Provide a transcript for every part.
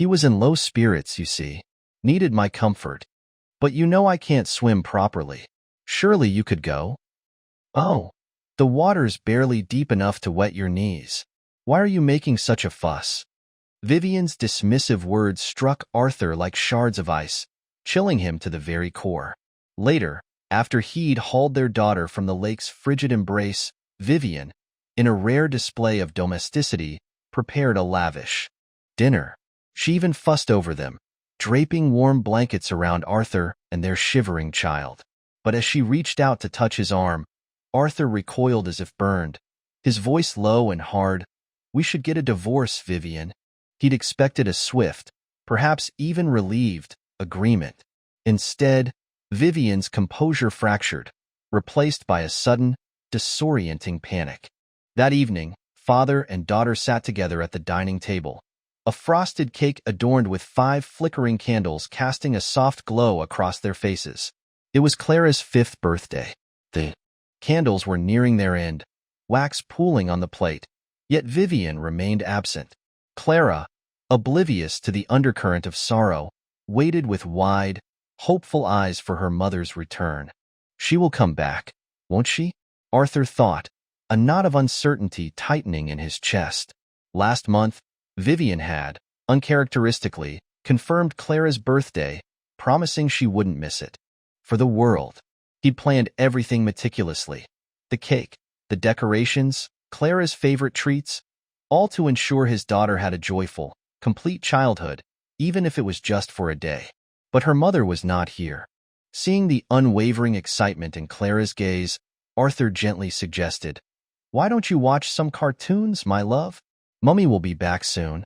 He was in low spirits, you see. Needed my comfort. But you know I can't swim properly. Surely you could go? Oh, the water's barely deep enough to wet your knees. Why are you making such a fuss? Vivian's dismissive words struck Arthur like shards of ice, chilling him to the very core. Later, after he'd hauled their daughter from the lake's frigid embrace, Vivian, in a rare display of domesticity, prepared a lavish dinner. She even fussed over them, draping warm blankets around Arthur and their shivering child. But as she reached out to touch his arm, Arthur recoiled as if burned, his voice low and hard. "We should get a divorce, Vivian." He'd expected a swift, perhaps even relieved, agreement. Instead, Vivian's composure fractured, replaced by a sudden, disorienting panic. That evening, father and daughter sat together at the dining table, a frosted cake adorned with 5 flickering candles casting a soft glow across their faces. It was Clara's 5th birthday. The candles were nearing their end, wax pooling on the plate, yet Vivian remained absent. Clara, oblivious to the undercurrent of sorrow, waited with wide, hopeful eyes for her mother's return. She will come back, won't she? Arthur thought, a knot of uncertainty tightening in his chest. Last month, Vivian had, uncharacteristically, confirmed Clara's birthday, promising she wouldn't miss it. For the world. He'd planned everything meticulously. The cake, the decorations, Clara's favorite treats, all to ensure his daughter had a joyful, complete childhood, even if it was just for a day. But her mother was not here. Seeing the unwavering excitement in Clara's gaze, Arthur gently suggested, "Why don't you watch some cartoons, my love? Mummy will be back soon."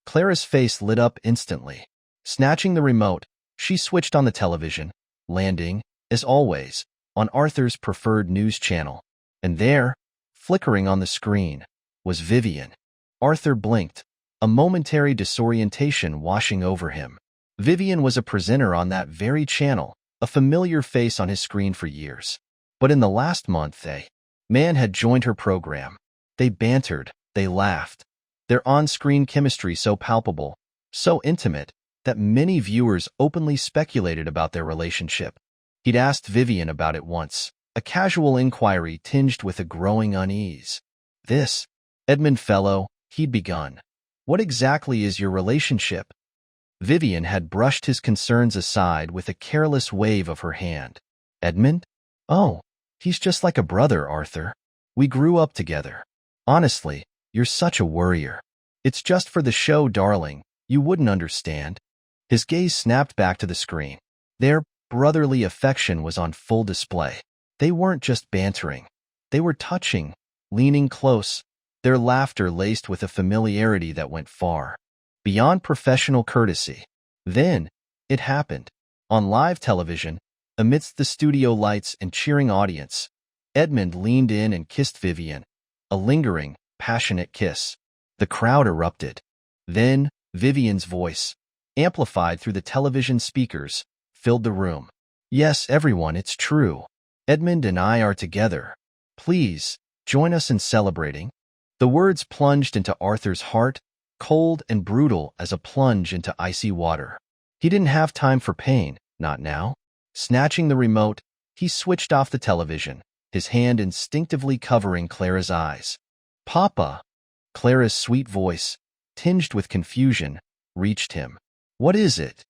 Clara's face lit up instantly. Snatching the remote, she switched on the television, landing, as always, on Arthur's preferred news channel. And there, flickering on the screen, was Vivian. Arthur blinked, a momentary disorientation washing over him. Vivian was a presenter on that very channel, a familiar face on his screen for years. But in the last month, a man had joined her program. They bantered, they laughed. Their on-screen chemistry so palpable, so intimate, that many viewers openly speculated about their relationship. He'd asked Vivian about it once, a casual inquiry tinged with a growing unease. "This, Edmund fellow," he'd begun. "What exactly is your relationship?" Vivian had brushed his concerns aside with a careless wave of her hand. "Edmund? Oh, he's just like a brother, Arthur. We grew up together. Honestly, you're such a worrier. It's just for the show, darling. You wouldn't understand." His gaze snapped back to the screen. Their brotherly affection was on full display. They weren't just bantering. They were touching, leaning close, their laughter laced with a familiarity that went far beyond professional courtesy. Then, it happened. On live television, amidst the studio lights and cheering audience, Edmund leaned in and kissed Vivian, a lingering, passionate kiss. The crowd erupted. Then, Vivian's voice, amplified through the television speakers, filled the room. "Yes, everyone, it's true. Edmund and I are together. Please, join us in celebrating." The words plunged into Arthur's heart, cold and brutal as a plunge into icy water. He didn't have time for pain, not now. Snatching the remote, he switched off the television, his hand instinctively covering Clara's eyes. "Papa!" Clara's sweet voice, tinged with confusion, reached him. "What is it?"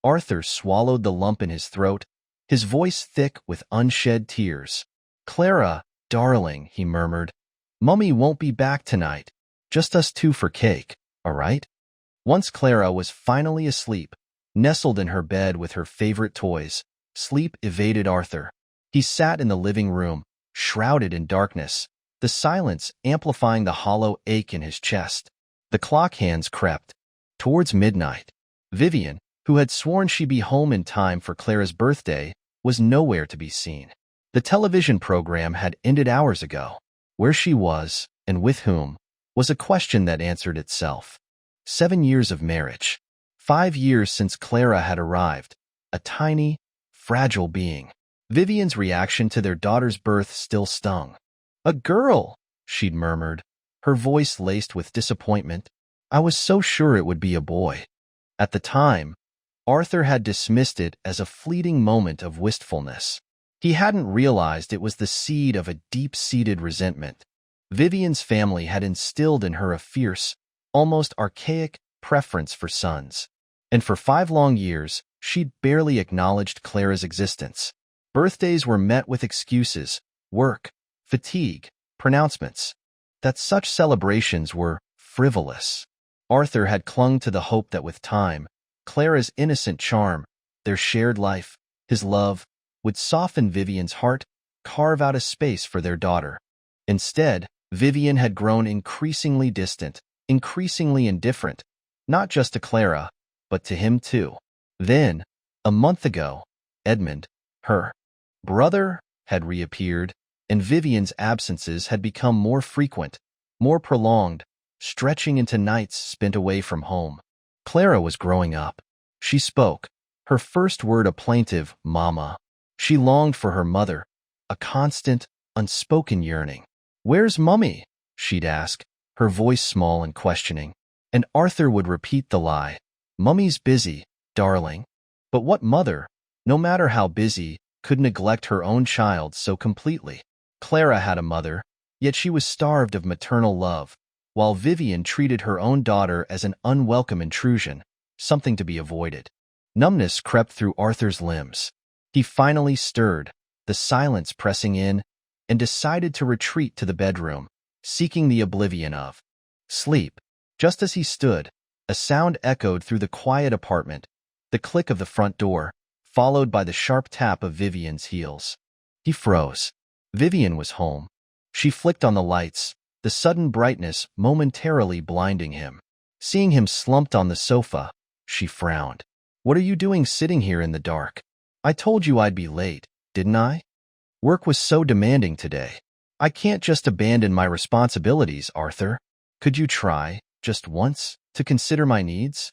Arthur swallowed the lump in his throat, his voice thick with unshed tears. "Clara, darling," he murmured, "Mummy won't be back tonight. Just us two for cake, all right?" Once Clara was finally asleep, nestled in her bed with her favorite toys, sleep evaded Arthur. He sat in the living room, shrouded in darkness, the silence amplifying the hollow ache in his chest. The clock hands crept. Towards midnight. Vivian, who had sworn she'd be home in time for Clara's birthday, was nowhere to be seen. The television program had ended hours ago. Where she was, and with whom, was a question that answered itself. 7 years of marriage. 5 years since Clara had arrived, a tiny, fragile being. Vivian's reaction to their daughter's birth still stung. "A girl," she'd murmured, her voice laced with disappointment. "I was so sure it would be a boy." At the time, Arthur had dismissed it as a fleeting moment of wistfulness. He hadn't realized it was the seed of a deep-seated resentment. Vivian's family had instilled in her a fierce, almost archaic preference for sons. And for 5 long years, she'd barely acknowledged Clara's existence. Birthdays were met with excuses, work, fatigue, pronouncements, that such celebrations were frivolous. Arthur had clung to the hope that with time, Clara's innocent charm, their shared life, his love, would soften Vivian's heart, carve out a space for their daughter. Instead, Vivian had grown increasingly distant, increasingly indifferent, not just to Clara, but to him too. Then, a month ago, Edmund, her brother, had reappeared, and Vivian's absences had become more frequent, more prolonged, stretching into nights spent away from home. Clara was growing up. She spoke, her first word a plaintive "mama." She longed for her mother, a constant, unspoken yearning. "Where's Mummy?" she'd ask, her voice small and questioning. And Arthur would repeat the lie. "Mummy's busy, darling." But what mother, no matter how busy, could neglect her own child so completely? Clara had a mother, yet she was starved of maternal love, while Vivian treated her own daughter as an unwelcome intrusion, something to be avoided. Numbness crept through Arthur's limbs. He finally stirred, the silence pressing in, and decided to retreat to the bedroom, seeking the oblivion of sleep. Just as he stood, a sound echoed through the quiet apartment, the click of the front door, followed by the sharp tap of Vivian's heels. He froze. Vivian was home. She flicked on the lights, the sudden brightness momentarily blinding him. Seeing him slumped on the sofa, she frowned. "What are you doing sitting here in the dark? I told you I'd be late, didn't I? Work was so demanding today. I can't just abandon my responsibilities, Arthur. Could you try, just once, to consider my needs?"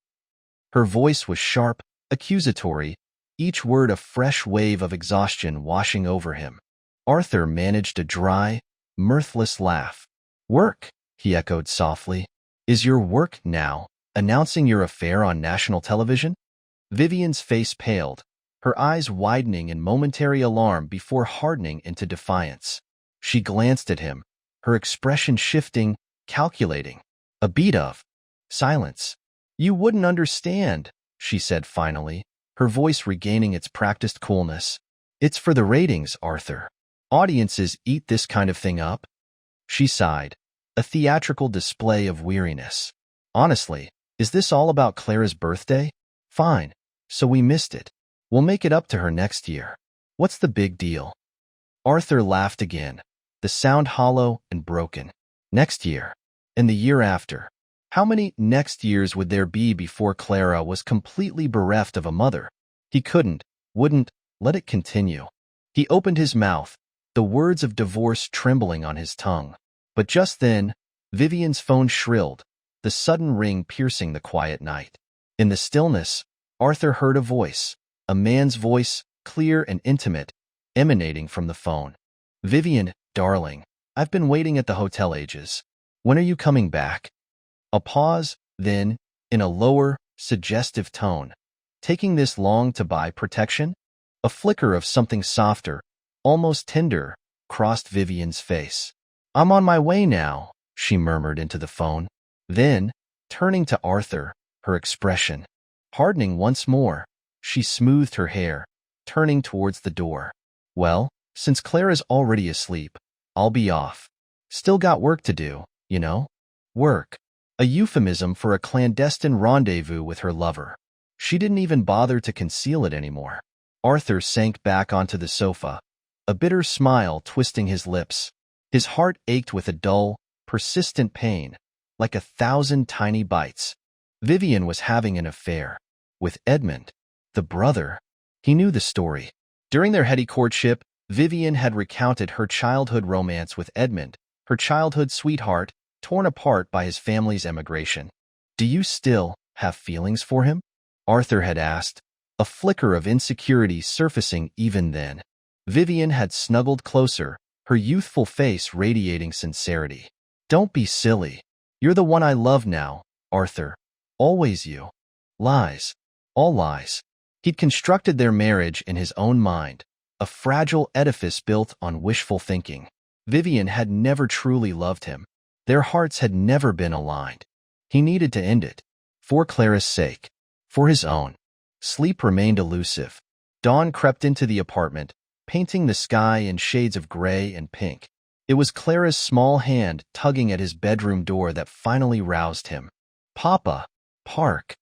Her voice was sharp, accusatory, each word a fresh wave of exhaustion washing over him. Arthur managed a dry, mirthless laugh. "Work," he echoed softly. "Is your work now announcing your affair on national television?" Vivian's face paled, her eyes widening in momentary alarm before hardening into defiance. She glanced at him, her expression shifting, calculating. A beat of silence. "You wouldn't understand," she said finally, her voice regaining its practiced coolness. "It's for the ratings, Arthur. Audiences eat this kind of thing up." She sighed, a theatrical display of weariness. "Honestly, is this all about Clara's birthday? Fine, so we missed it. We'll make it up to her next year. What's the big deal?" Arthur laughed again, the sound hollow and broken. "Next year, and the year after. How many next years would there be before Clara was completely bereft of a mother?" He wouldn't, let it continue. He opened his mouth, the words of divorce trembling on his tongue. But just then, Vivian's phone shrilled, the sudden ring piercing the quiet night. In the stillness, Arthur heard a voice, a man's voice, clear and intimate, emanating from the phone. "Vivian, darling, I've been waiting at the hotel ages. When are you coming back?" A pause, then, in a lower, suggestive tone. "Taking this long to buy protection?" A flicker of something softer, almost tender, crossed Vivian's face. "I'm on my way now," she murmured into the phone. Then, turning to Arthur, her expression hardening once more, she smoothed her hair, turning towards the door. "Well, since Clara's already asleep, I'll be off. Still got work to do, you know?" Work. A euphemism for a clandestine rendezvous with her lover. She didn't even bother to conceal it anymore. Arthur sank back onto the sofa, a bitter smile twisting his lips. His heart ached with a dull, persistent pain, like 1,000 tiny bites. Vivian was having an affair. With Edmund, the brother. He knew the story. During their heady courtship, Vivian had recounted her childhood romance with Edmund, her childhood sweetheart, torn apart by his family's emigration. "Do you still have feelings for him?" Arthur had asked, a flicker of insecurity surfacing even then. Vivian had snuggled closer, her youthful face radiating sincerity. "Don't be silly. You're the one I love now, Arthur. Always you." Lies. All lies. He'd constructed their marriage in his own mind, a fragile edifice built on wishful thinking. Vivian had never truly loved him. Their hearts had never been aligned. He needed to end it. For Clara's sake. For his own. Sleep remained elusive. Dawn crept into the apartment, painting the sky in shades of gray and pink. It was Clara's small hand tugging at his bedroom door that finally roused him. "Papa, park."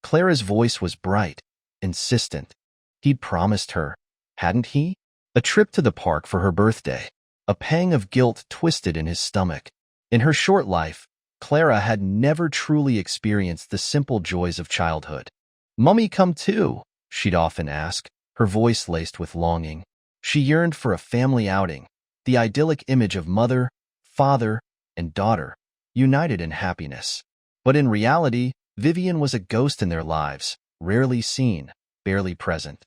Clara's voice was bright, insistent. He'd promised her, hadn't he? A trip to the park for her birthday. A pang of guilt twisted in his stomach. In her short life, Clara had never truly experienced the simple joys of childhood. "Mummy, come too," she'd often ask, her voice laced with longing. She yearned for a family outing, the idyllic image of mother, father, and daughter, united in happiness. But in reality, Vivian was a ghost in their lives, rarely seen, barely present.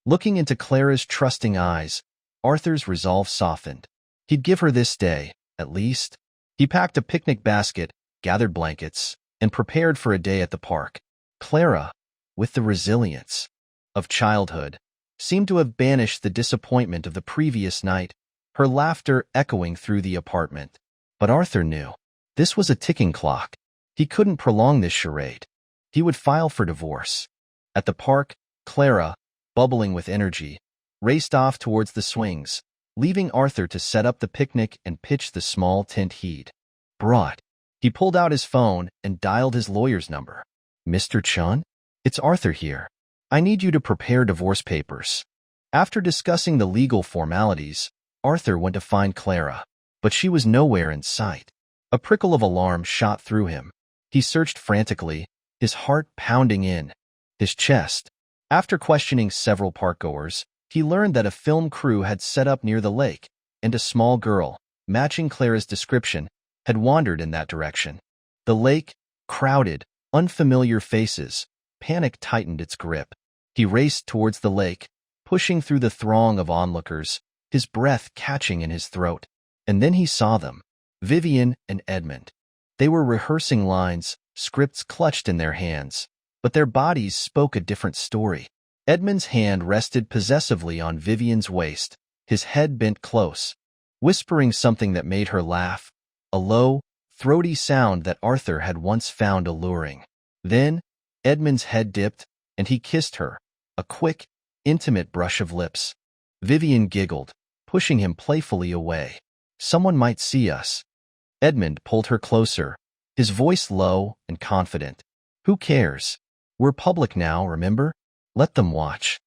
Looking into Clara's trusting eyes, Arthur's resolve softened. He'd give her this day, at least. He packed a picnic basket, gathered blankets, and prepared for a day at the park. Clara, with the resilience of childhood, seemed to have banished the disappointment of the previous night, her laughter echoing through the apartment. But Arthur knew. This was a ticking clock. He couldn't prolong this charade. He would file for divorce. At the park, Clara, bubbling with energy, raced off towards the swings, leaving Arthur to set up the picnic and pitch the small tent he'd brought. He pulled out his phone and dialed his lawyer's number. "Mr. Chun? It's Arthur here. I need you to prepare divorce papers." After discussing the legal formalities, Arthur went to find Clara, but she was nowhere in sight. A prickle of alarm shot through him. He searched frantically, his heart pounding in his chest. After questioning several parkgoers, he learned that a film crew had set up near the lake, and a small girl, matching Clara's description, had wandered in that direction. The lake, crowded, unfamiliar faces, panic tightened its grip. He raced towards the lake, pushing through the throng of onlookers, his breath catching in his throat. And then he saw them, Vivian and Edmund. They were rehearsing lines, scripts clutched in their hands, but their bodies spoke a different story. Edmund's hand rested possessively on Vivian's waist, his head bent close, whispering something that made her laugh, a low, throaty sound that Arthur had once found alluring. Then, Edmund's head dipped, and he kissed her, a quick, intimate brush of lips. Vivian giggled, pushing him playfully away. "Someone might see us." Edmund pulled her closer, his voice low and confident. "Who cares? We're public now, remember? Let them watch."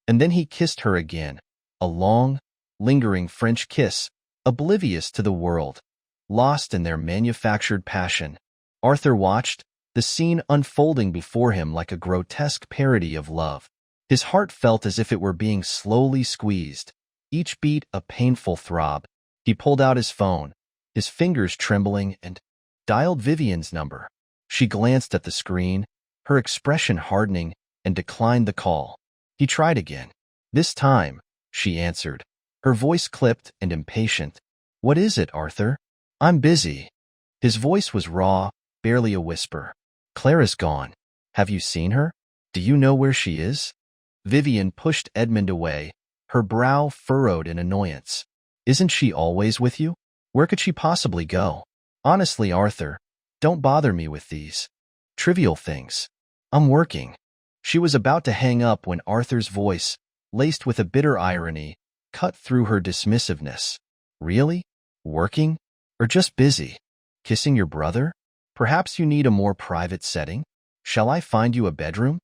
And then he kissed her again, a long, lingering French kiss, oblivious to the world, lost in their manufactured passion. Arthur watched, the scene unfolding before him like a grotesque parody of love. His heart felt as if it were being slowly squeezed, each beat a painful throb. He pulled out his phone, his fingers trembling, and dialed Vivian's number. She glanced at the screen, her expression hardening, and declined the call. He tried again. This time, she answered, her voice clipped and impatient. "What is it, Arthur?" "I'm busy." His voice was raw, barely a whisper. "Clara's gone. Have you seen her? Do you know where she is?" Vivian pushed Edmund away, her brow furrowed in annoyance. "Isn't she always with you? Where could she possibly go?" "Honestly, Arthur, don't bother me with these trivial things. I'm working." She was about to hang up when Arthur's voice, laced with a bitter irony, cut through her dismissiveness. "Really? Working? Or just busy? Kissing your brother? Perhaps you need a more private setting? Shall I find you a bedroom?"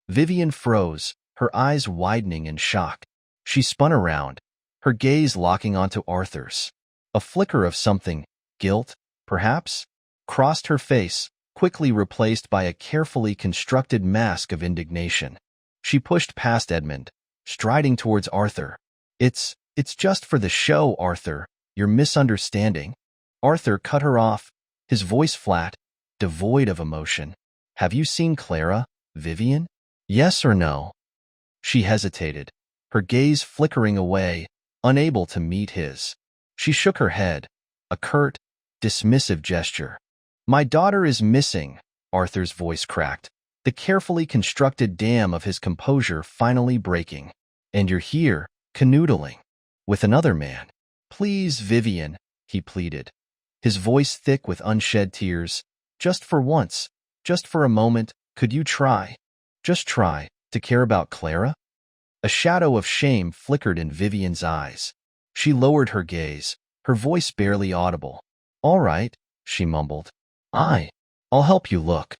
Vivian froze, her eyes widening in shock. She spun around, her gaze locking onto Arthur's. A flicker of something, guilt, perhaps, crossed her face, quickly replaced by a carefully constructed mask of indignation. She pushed past Edmund, striding towards Arthur. It's just for the show, Arthur. You're misunderstanding." Arthur cut her off, his voice flat, devoid of emotion. "Have you seen Clara, Vivian? Yes or no?" She hesitated, her gaze flickering away, unable to meet his. She shook her head, a curt, dismissive gesture. "My daughter is missing," Arthur's voice cracked. the carefully constructed dam of his composure finally breaking. And you're here, canoodling, with another man. Please, Vivian, he pleaded, his voice thick with unshed tears. Just for once, just for a moment, could you try, just try, to care about Clara? A shadow of shame flickered in Vivian's eyes. She lowered her gaze, her voice barely audible. All right, she mumbled. I'll help you look.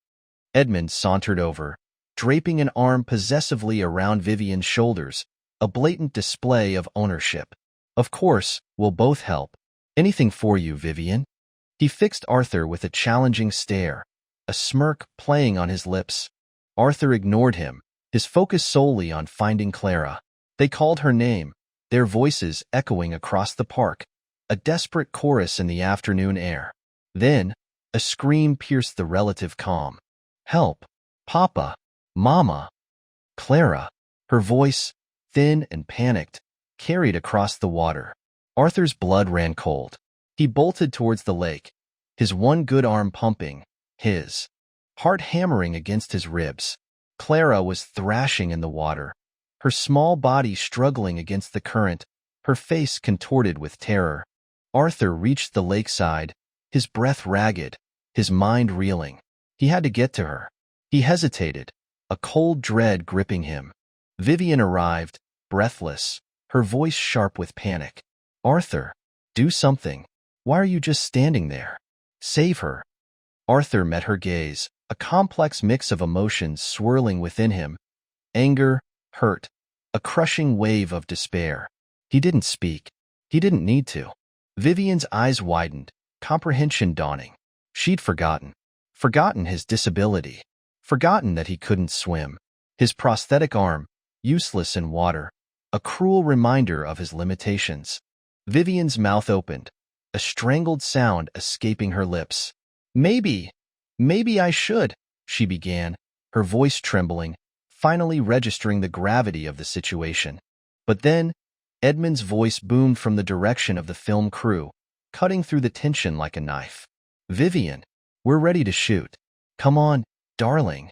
Edmund sauntered over, draping an arm possessively around Vivian's shoulders, a blatant display of ownership. Of course, we'll both help. Anything for you, Vivian. He fixed Arthur with a challenging stare, a smirk playing on his lips. Arthur ignored him, his focus solely on finding Clara. They called her name, their voices echoing across the park, a desperate chorus in the afternoon air. Then, a scream pierced the relative calm. Help! Papa! Mama! Clara! Her voice, thin and panicked, carried across the water. Arthur's blood ran cold. He bolted towards the lake, his one good arm pumping, his heart hammering against his ribs. Clara was thrashing in the water, her small body struggling against the current, her face contorted with terror. Arthur reached the lakeside, his breath ragged, his mind reeling. He had to get to her. He hesitated, a cold dread gripping him. Vivian arrived, breathless, her voice sharp with panic. Arthur, do something. Why are you just standing there? Save her. Arthur met her gaze, a complex mix of emotions swirling within him. Anger, hurt, a crushing wave of despair. He didn't speak. He didn't need to. Vivian's eyes widened, comprehension dawning. She'd forgotten his disability, forgotten that he couldn't swim. His prosthetic arm, useless in water, a cruel reminder of his limitations. Vivian's mouth opened, a strangled sound escaping her lips. Maybe I should, she began, her voice trembling, finally registering the gravity of the situation. But then, Edmund's voice boomed from the direction of the film crew, cutting through the tension like a knife. Vivian, we're ready to shoot. Come on, darling.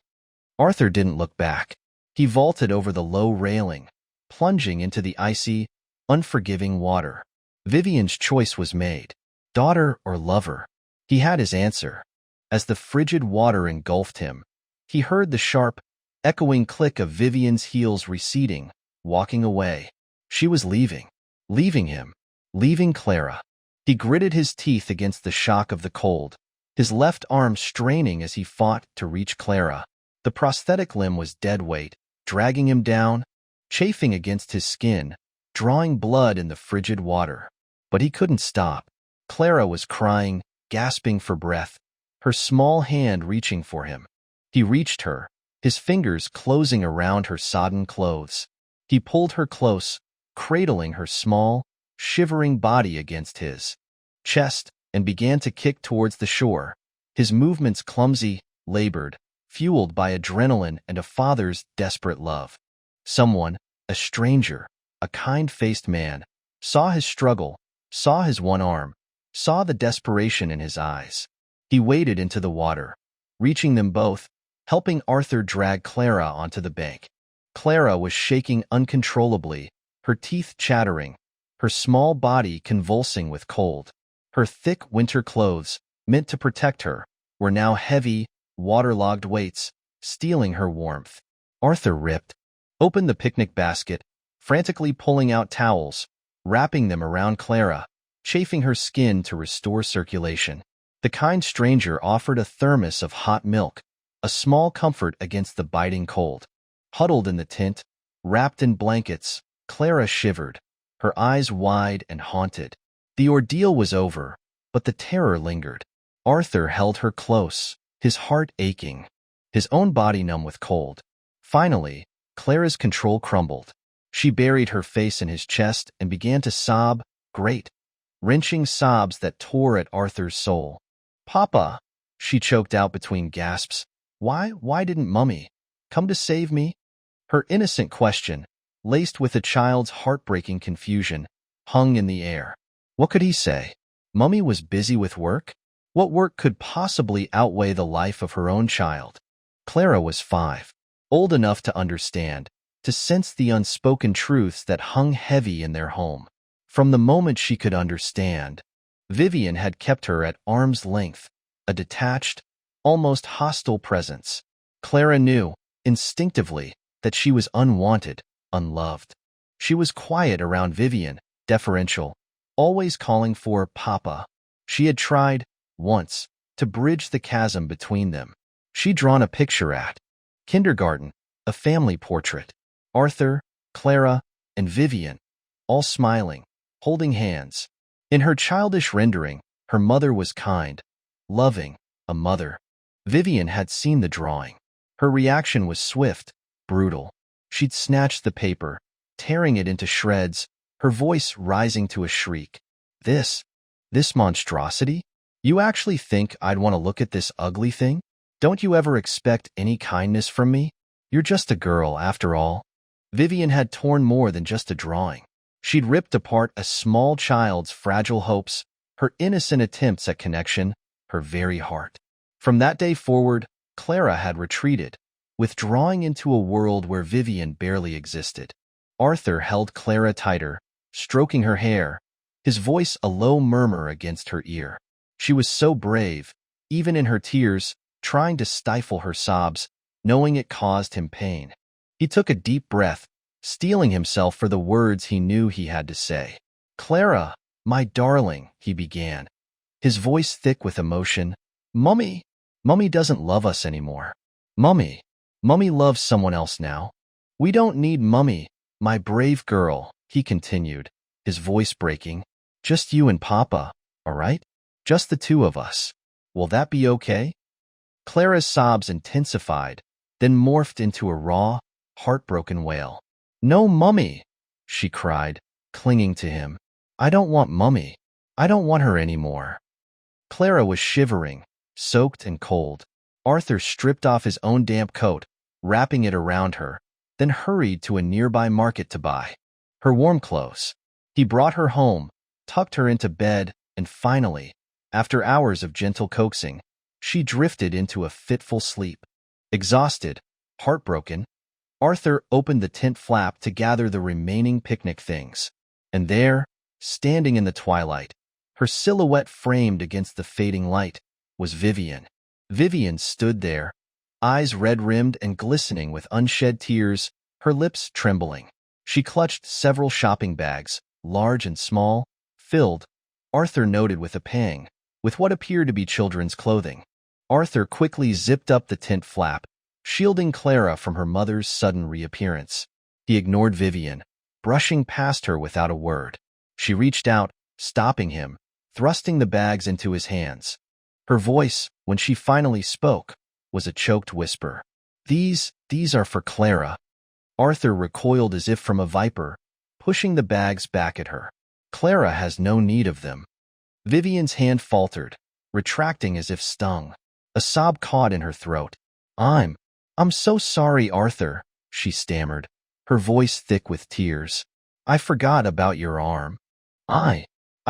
Arthur didn't look back. He vaulted over the low railing, plunging into the icy, unforgiving water. Vivian's choice was made. Daughter or lover? He had his answer. As the frigid water engulfed him, he heard the sharp, echoing click of Vivian's heels receding, walking away. She was leaving him, leaving Clara. He gritted his teeth against the shock of the cold, his left arm straining as he fought to reach Clara. The prosthetic limb was dead weight, dragging him down, chafing against his skin, drawing blood in the frigid water. But he couldn't stop. Clara was crying, gasping for breath, her small hand reaching for him. He reached her, his fingers closing around her sodden clothes. He pulled her close, cradling her small, shivering body against his chest, and began to kick towards the shore, his movements clumsy, labored, fueled by adrenaline and a father's desperate love. Someone, a stranger, a kind-faced man, saw his struggle, saw his one arm, saw the desperation in his eyes. He waded into the water, reaching them both, helping Arthur drag Clara onto the bank. Clara was shaking uncontrollably, her teeth chattering, her small body convulsing with cold. Her thick winter clothes, meant to protect her, were now heavy, waterlogged weights, stealing her warmth. Arthur ripped open the picnic basket, frantically pulling out towels, wrapping them around Clara, chafing her skin to restore circulation. The kind stranger offered a thermos of hot milk, a small comfort against the biting cold. Huddled in the tent, wrapped in blankets, Clara shivered, her eyes wide and haunted. The ordeal was over, but the terror lingered. Arthur held her close, his heart aching, his own body numb with cold. Finally, Clara's control crumbled. She buried her face in his chest and began to sob, great, wrenching sobs that tore at Arthur's soul. Papa, she choked out between gasps. Why didn't Mummy come to save me? Her innocent question, laced with a child's heartbreaking confusion, hung in the air. What could he say? Mummy was busy with work? What work could possibly outweigh the life of her own child? Clara was 5, old enough to understand, to sense the unspoken truths that hung heavy in their home. From the moment she could understand, Vivian had kept her at arm's length, a detached, almost hostile presence. Clara knew, instinctively, that she was unwanted, unloved. She was quiet around Vivian, deferential, always calling for Papa. She had tried, once, to bridge the chasm between them. She'd drawn a picture at kindergarten, a family portrait. Arthur, Clara, and Vivian, all smiling, holding hands. In her childish rendering, her mother was kind, loving, a mother. Vivian had seen the drawing. Her reaction was swift, brutal. She'd snatched the paper, tearing it into shreds, her voice rising to a shriek. This monstrosity? You actually think I'd want to look at this ugly thing? Don't you ever expect any kindness from me? You're just a girl, after all. Vivian had torn more than just a drawing. She'd ripped apart a small child's fragile hopes, her innocent attempts at connection, her very heart. From that day forward, Clara had retreated, withdrawing into a world where Vivian barely existed. Arthur held Clara tighter, stroking her hair, his voice a low murmur against her ear. She was so brave, even in her tears, trying to stifle her sobs, knowing it caused him pain. He took a deep breath, steeling himself for the words he knew he had to say. "Clara, my darling," he began, his voice thick with emotion. Mummy doesn't love us anymore. Mummy loves someone else now. We don't need Mummy, my brave girl," he continued, his voice breaking. "Just you and Papa, all right? Just the two of us. Will that be okay?" Clara's sobs intensified, then morphed into a raw, heartbroken wail. "No, Mummy," she cried, clinging to him. "I don't want Mummy. I don't want her anymore." Clara was shivering, soaked and cold. Arthur stripped off his own damp coat, wrapping it around her, then hurried to a nearby market to buy her warm clothes. He brought her home, tucked her into bed, and finally, after hours of gentle coaxing, she drifted into a fitful sleep. Exhausted, heartbroken, Arthur opened the tent flap to gather the remaining picnic things. And there, standing in the twilight, her silhouette framed against the fading light, was Vivian. Vivian stood there, eyes red-rimmed and glistening with unshed tears, her lips trembling. She clutched several shopping bags, large and small, filled, Arthur noted with a pang, with what appeared to be children's clothing. Arthur quickly zipped up the tent flap, shielding Clara from her mother's sudden reappearance. He ignored Vivian, brushing past her without a word. She reached out, stopping him, thrusting the bags into his hands. Her voice, when she finally spoke, was a choked whisper. These are for Clara." Arthur recoiled as if from a viper, pushing the bags back at her. "Clara has no need of them." Vivian's hand faltered, retracting as if stung. A sob caught in her throat. I'm so sorry, Arthur," she stammered, her voice thick with tears. "I forgot about your arm. I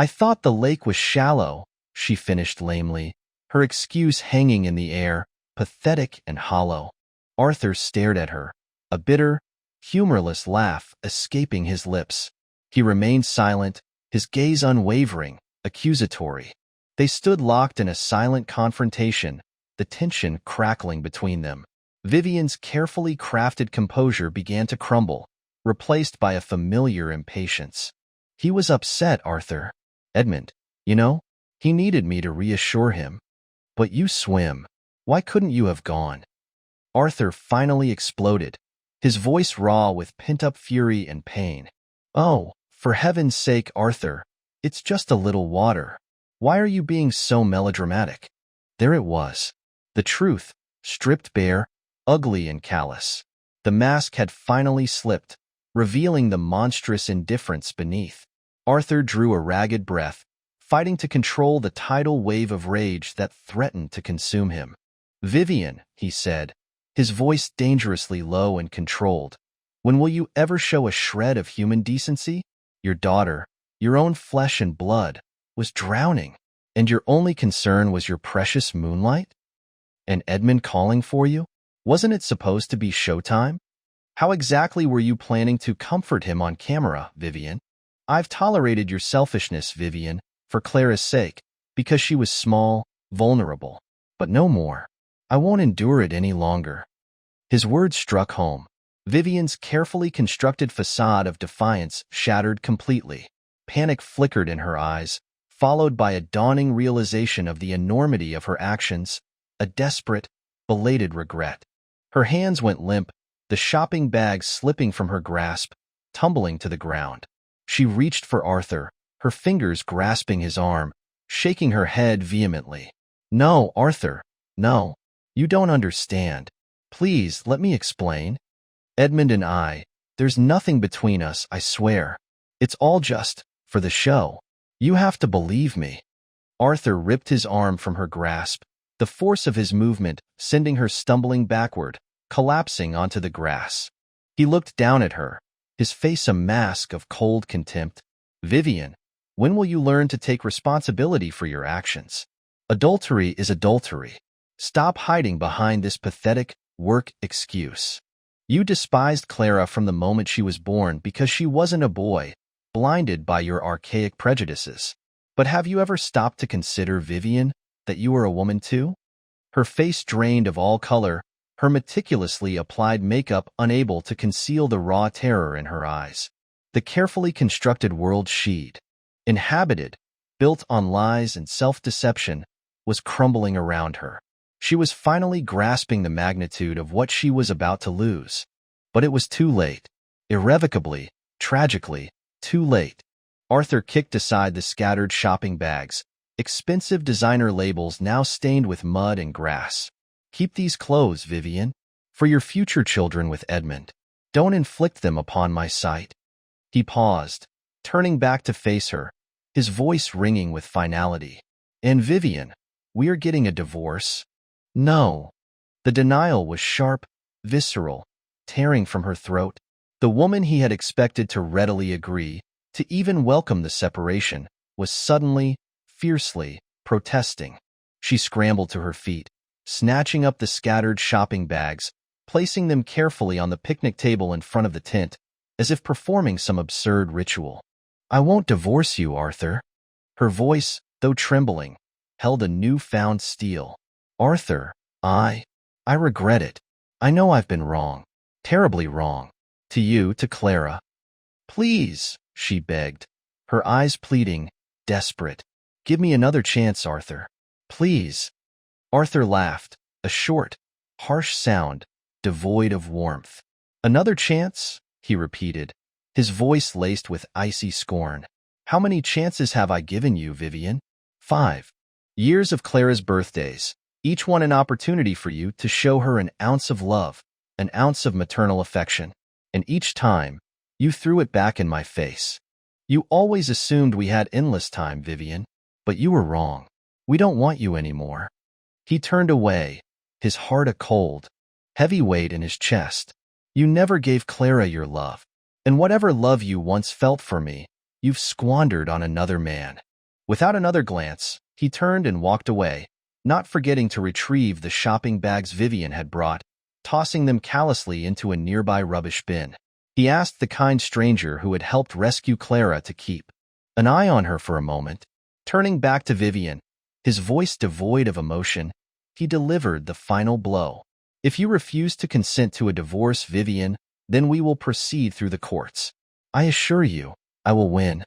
thought the lake was shallow," she finished lamely, her excuse hanging in the air, pathetic and hollow. Arthur stared at her, a bitter, humorless laugh escaping his lips. He remained silent, his gaze unwavering, accusatory. They stood locked in a silent confrontation, the tension crackling between them. Vivian's carefully crafted composure began to crumble, replaced by a familiar impatience. "He was upset, Arthur. Edmund, you know, he needed me to reassure him. But you swim. Why couldn't you have gone?" Arthur finally exploded, his voice raw with pent-up fury and pain. "Oh, for heaven's sake, Arthur, it's just a little water. Why are you being so melodramatic?" There it was. The truth, stripped bare, ugly and callous. The mask had finally slipped, revealing the monstrous indifference beneath. Arthur drew a ragged breath, fighting to control the tidal wave of rage that threatened to consume him. "Vivian," he said, his voice dangerously low and controlled, "when will you ever show a shred of human decency? Your daughter, your own flesh and blood, was drowning, and your only concern was your precious moonlight? And Edmund calling for you? Wasn't it supposed to be showtime? How exactly were you planning to comfort him on camera, Vivian? I've tolerated your selfishness, Vivian, for Clara's sake, because she was small, vulnerable. But no more. I won't endure it any longer. His words struck home. Vivian's carefully constructed facade of defiance shattered completely. Panic flickered in her eyes, followed by a dawning realization of the enormity of her actions, a desperate, belated regret. Her hands went limp, the shopping bag slipping from her grasp, tumbling to the ground. She reached for Arthur, her fingers grasping his arm, shaking her head vehemently. No, Arthur, no. You don't understand. Please, let me explain. Edmund and I, there's nothing between us, I swear. It's all just for the show. You have to believe me. Arthur ripped his arm from her grasp, the force of his movement sending her stumbling backward, collapsing onto the grass. He looked down at her, his face a mask of cold contempt. Vivian, when will you learn to take responsibility for your actions? Adultery is adultery. Stop hiding behind this pathetic work excuse. You despised Clara from the moment she was born because she wasn't a boy, blinded by your archaic prejudices. But have you ever stopped to consider, Vivian, that you are a woman too? Her face drained of all color, her meticulously applied makeup unable to conceal the raw terror in her eyes. The carefully constructed world she'd inhabited, built on lies and self-deception, was crumbling around her. She was finally grasping the magnitude of what she was about to lose. But it was too late. Irrevocably, tragically, too late. Arthur kicked aside the scattered shopping bags, expensive designer labels now stained with mud and grass. Keep these clothes, Vivian, for your future children with Edmund. Don't inflict them upon my sight. He paused, turning back to face her, his voice ringing with finality. And Vivian, we're getting a divorce? No. The denial was sharp, visceral, tearing from her throat. The woman he had expected to readily agree, to even welcome the separation, was suddenly, fiercely, protesting. She scrambled to her feet, snatching up the scattered shopping bags, placing them carefully on the picnic table in front of the tent, as if performing some absurd ritual. I won't divorce you, Arthur. Her voice, though trembling, held a newfound steel. Arthur, I regret it. I know I've been wrong, terribly wrong. To you, to Clara. Please, she begged, her eyes pleading, desperate. Give me another chance, Arthur. Please. Arthur laughed, a short, harsh sound, devoid of warmth. Another chance? He repeated, his voice laced with icy scorn. How many chances have I given you, Vivian? 5. Years of Clara's birthdays, each one an opportunity for you to show her an ounce of love, an ounce of maternal affection. And each time, you threw it back in my face. You always assumed we had endless time, Vivian, but you were wrong. We don't want you anymore. He turned away, his heart a cold, heavy weight in his chest. You never gave Clara your love, and whatever love you once felt for me, you've squandered on another man. Without another glance, he turned and walked away, not forgetting to retrieve the shopping bags Vivian had brought, tossing them callously into a nearby rubbish bin. He asked the kind stranger who had helped rescue Clara to keep an eye on her for a moment. Turning back to Vivian, his voice devoid of emotion, he delivered the final blow. If you refuse to consent to a divorce, Vivian, then we will proceed through the courts. I assure you, I will win.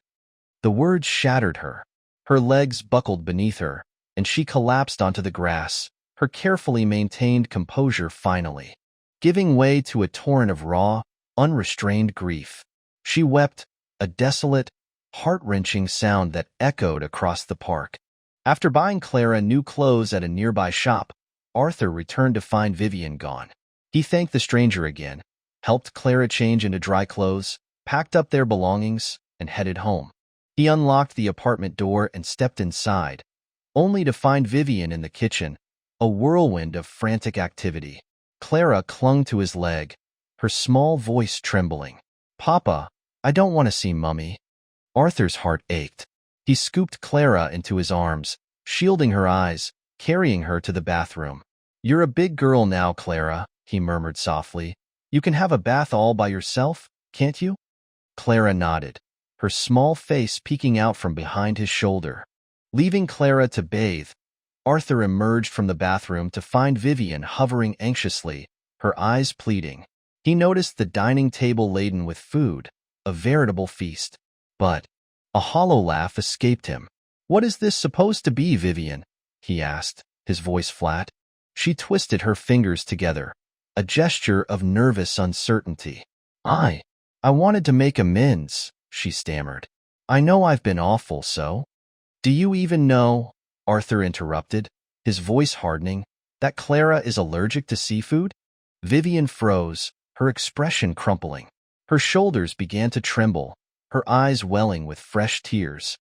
The words shattered her. Her legs buckled beneath her, and she collapsed onto the grass, her carefully maintained composure finally giving way to a torrent of raw, unrestrained grief. She wept, a desolate, heart-wrenching sound that echoed across the park. After buying Clara new clothes at a nearby shop, Arthur returned to find Vivian gone. He thanked the stranger again, helped Clara change into dry clothes, packed up their belongings, and headed home. He unlocked the apartment door and stepped inside, only to find Vivian in the kitchen, a whirlwind of frantic activity. Clara clung to his leg, her small voice trembling. Papa, I don't want to see Mummy. Arthur's heart ached. He scooped Clara into his arms, shielding her eyes, carrying her to the bathroom. You're a big girl now, Clara. he murmured softly. You can have a bath all by yourself, can't you? Clara nodded, her small face peeking out from behind his shoulder. Leaving Clara to bathe, Arthur emerged from the bathroom to find Vivian hovering anxiously, her eyes pleading. He noticed the dining table laden with food, a veritable feast. But a hollow laugh escaped him. What is this supposed to be, Vivian? He asked, his voice flat. She twisted her fingers together, a gesture of nervous uncertainty. I wanted to make amends, she stammered. I know I've been awful, so. Do you even know, Arthur interrupted, his voice hardening, that Clara is allergic to seafood? Vivian froze, her expression crumpling. Her shoulders began to tremble, her eyes welling with fresh tears.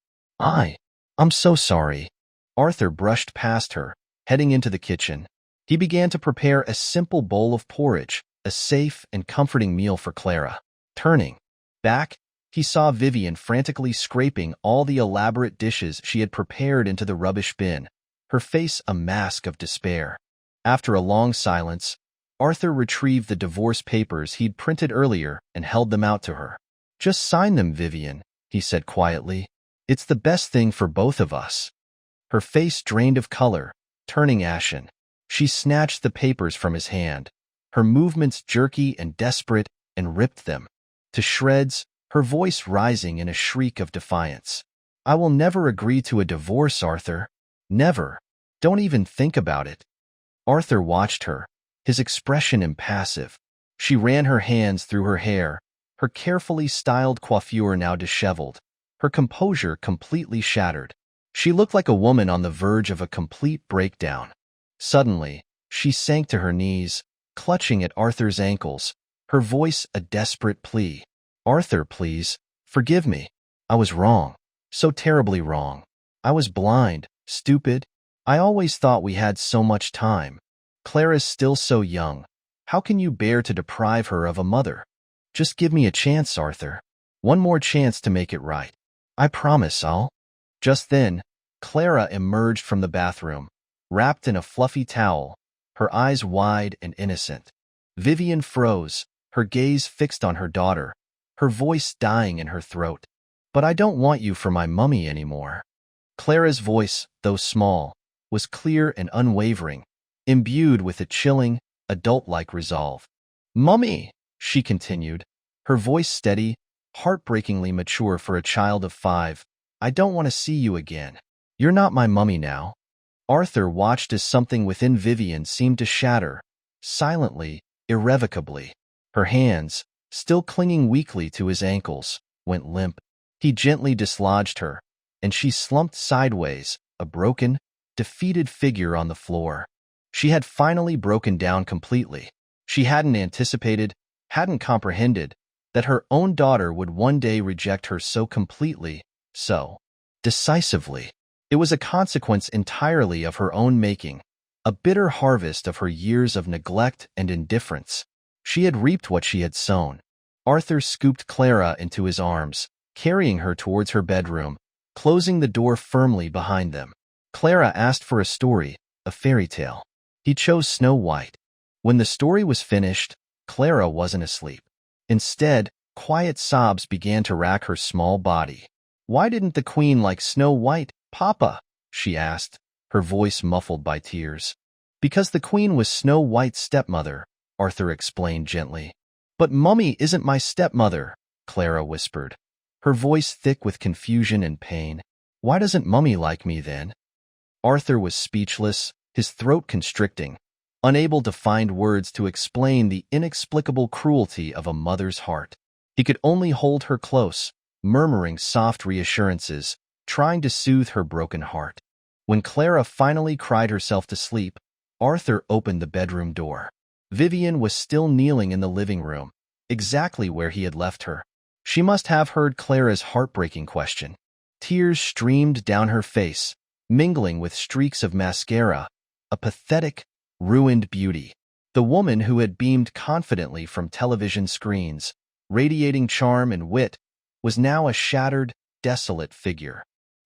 I'm so sorry. Arthur brushed past her, heading into the kitchen. He began to prepare a simple bowl of porridge, a safe and comforting meal for Clara. Turning back, he saw Vivian frantically scraping all the elaborate dishes she had prepared into the rubbish bin, her face a mask of despair. After a long silence, Arthur retrieved the divorce papers he'd printed earlier and held them out to her. Just sign them, Vivian, he said quietly. It's the best thing for both of us. Her face drained of color, turning ashen. She snatched the papers from his hand, her movements jerky and desperate, and ripped them to shreds, her voice rising in a shriek of defiance. I will never agree to a divorce, Arthur. Never. Don't even think about it. Arthur watched her, his expression impassive. She ran her hands through her hair, her carefully styled coiffure now disheveled, her composure completely shattered. She looked like a woman on the verge of a complete breakdown. Suddenly, she sank to her knees, clutching at Arthur's ankles, her voice a desperate plea. Arthur, please, forgive me. I was wrong. So terribly wrong. I was blind, stupid. I always thought we had so much time. Clara's still so young. How can you bear to deprive her of a mother? Just give me a chance, Arthur. One more chance to make it right. I promise I'll. Just then, Clara emerged from the bathroom, wrapped in a fluffy towel, her eyes wide and innocent. Vivian froze, her gaze fixed on her daughter, her voice dying in her throat. But I don't want you for my mummy anymore. Clara's voice, though small, was clear and unwavering, imbued with a chilling, adult-like resolve. Mummy, she continued, her voice steady, heartbreakingly mature for a child of 5. I don't want to see you again. You're not my mummy now. Arthur watched as something within Vivian seemed to shatter, silently, irrevocably. Her hands, still clinging weakly to his ankles, went limp. He gently dislodged her, and she slumped sideways, a broken, defeated figure on the floor. She had finally broken down completely. She hadn't anticipated, hadn't comprehended, that her own daughter would one day reject her so completely, so decisively. It was a consequence entirely of her own making, a bitter harvest of her years of neglect and indifference. She had reaped what she had sown. Arthur scooped Clara into his arms, carrying her towards her bedroom, closing the door firmly behind them. Clara asked for a story, a fairy tale. He chose Snow White. When the story was finished, Clara wasn't asleep. Instead, quiet sobs began to rack her small body. Why didn't the queen like Snow White, Papa? She asked, her voice muffled by tears. Because the queen was Snow White's stepmother, Arthur explained gently. But Mummy isn't my stepmother, Clara whispered, her voice thick with confusion and pain. Why doesn't Mummy like me then? Arthur was speechless, his throat constricting, unable to find words to explain the inexplicable cruelty of a mother's heart. He could only hold her close, murmuring soft reassurances, trying to soothe her broken heart. When Clara finally cried herself to sleep, Arthur opened the bedroom door. Vivian was still kneeling in the living room, exactly where he had left her. She must have heard Clara's heartbreaking question. Tears streamed down her face, mingling with streaks of mascara, a pathetic, ruined beauty. The woman who had beamed confidently from television screens, radiating charm and wit, was now a shattered, desolate figure.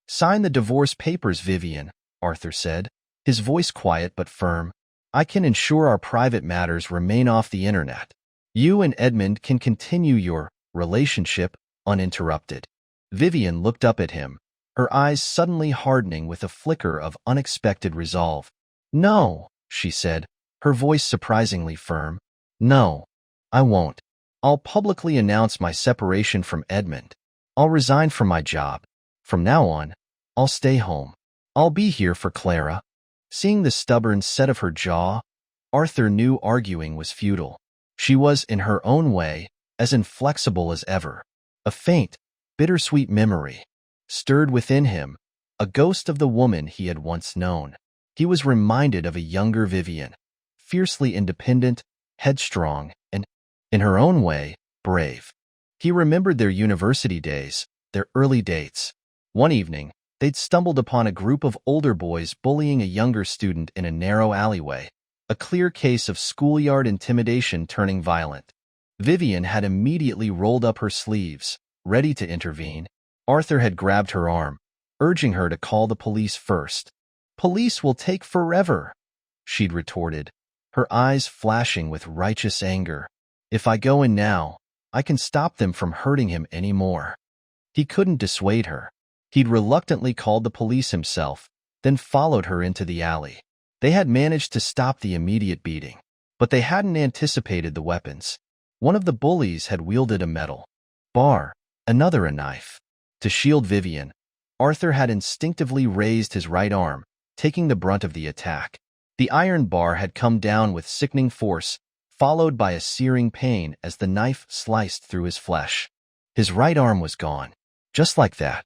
Sign the divorce papers, Vivian, Arthur said, his voice quiet but firm. I can ensure our private matters remain off the internet. You and Edmund can continue your relationship uninterrupted. Vivian looked up at him, her eyes suddenly hardening with a flicker of unexpected resolve. No, she said, her voice surprisingly firm. No, I won't. I'll publicly announce my separation from Edmund. I'll resign from my job. From now on, I'll stay home. I'll be here for Clara. Seeing the stubborn set of her jaw, Arthur knew arguing was futile. She was, in her own way, as inflexible as ever. A faint, bittersweet memory stirred within him, a ghost of the woman he had once known. He was reminded of a younger Vivian, fiercely independent, headstrong, and, in her own way, brave. He remembered their university days, their early dates. One evening, they'd stumbled upon a group of older boys bullying a younger student in a narrow alleyway, a clear case of schoolyard intimidation turning violent. Vivian had immediately rolled up her sleeves, ready to intervene. Arthur had grabbed her arm, urging her to call the police first. "Police will take forever," she'd retorted, her eyes flashing with righteous anger. "If I go in now, I can stop them from hurting him anymore." He couldn't dissuade her. He'd reluctantly called the police himself, then followed her into the alley. They had managed to stop the immediate beating, but they hadn't anticipated the weapons. One of the bullies had wielded a metal bar, another a knife. To shield Vivian, Arthur had instinctively raised his right arm, taking the brunt of the attack. The iron bar had come down with sickening force, followed by a searing pain as the knife sliced through his flesh. His right arm was gone. Just like that.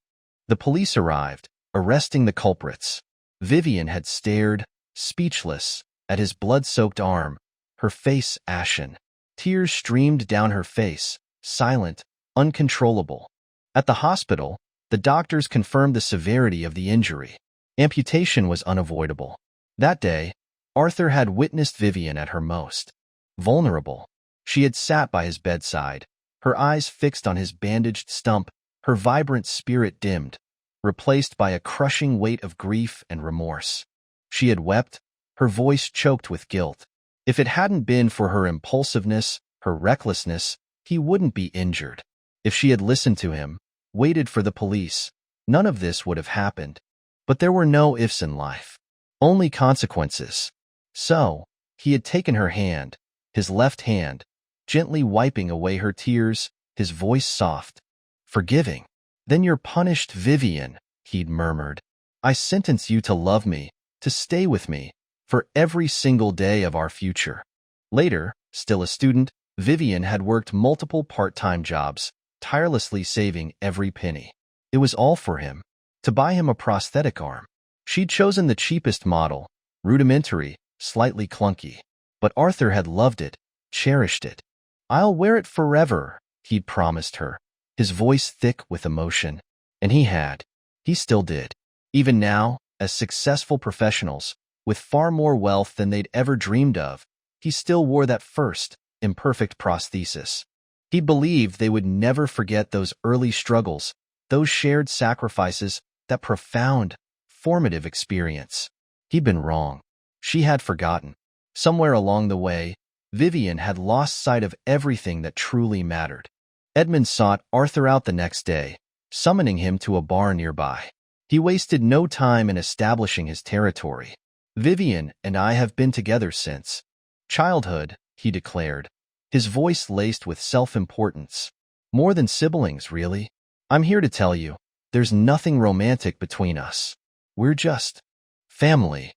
The police arrived, arresting the culprits. Vivian had stared, speechless, at his blood-soaked arm, her face ashen. Tears streamed down her face, silent, uncontrollable. At the hospital, the doctors confirmed the severity of the injury. Amputation was unavoidable. That day, Arthur had witnessed Vivian at her most vulnerable. She had sat by his bedside, her eyes fixed on his bandaged stump, her vibrant spirit dimmed, replaced by a crushing weight of grief and remorse. She had wept, her voice choked with guilt. If it hadn't been for her impulsiveness, her recklessness, he wouldn't be injured. If she had listened to him, waited for the police, none of this would have happened. But there were no ifs in life, only consequences. So, he had taken her hand, his left hand, gently wiping away her tears, his voice soft, forgiving. "Then you're punished, Vivian," he'd murmured. "I sentence you to love me, to stay with me, for every single day of our future." Later, still a student, Vivian had worked multiple part-time jobs, tirelessly saving every penny. It was all for him. To buy him a prosthetic arm. She'd chosen the cheapest model, rudimentary, slightly clunky. But Arthur had loved it, cherished it. "I'll wear it forever," he'd promised her, his voice thick with emotion. And he had. He still did. Even now, as successful professionals, with far more wealth than they'd ever dreamed of, he still wore that first, imperfect prosthesis. He believed they would never forget those early struggles, those shared sacrifices, that profound, formative experience. He'd been wrong. She had forgotten. Somewhere along the way, Vivian had lost sight of everything that truly mattered. Edmund sought Arthur out the next day, summoning him to a bar nearby. He wasted no time in establishing his territory. "Vivian and I have been together since childhood," he declared, his voice laced with self-importance. "More than siblings, really. I'm here to tell you, there's nothing romantic between us. We're just family."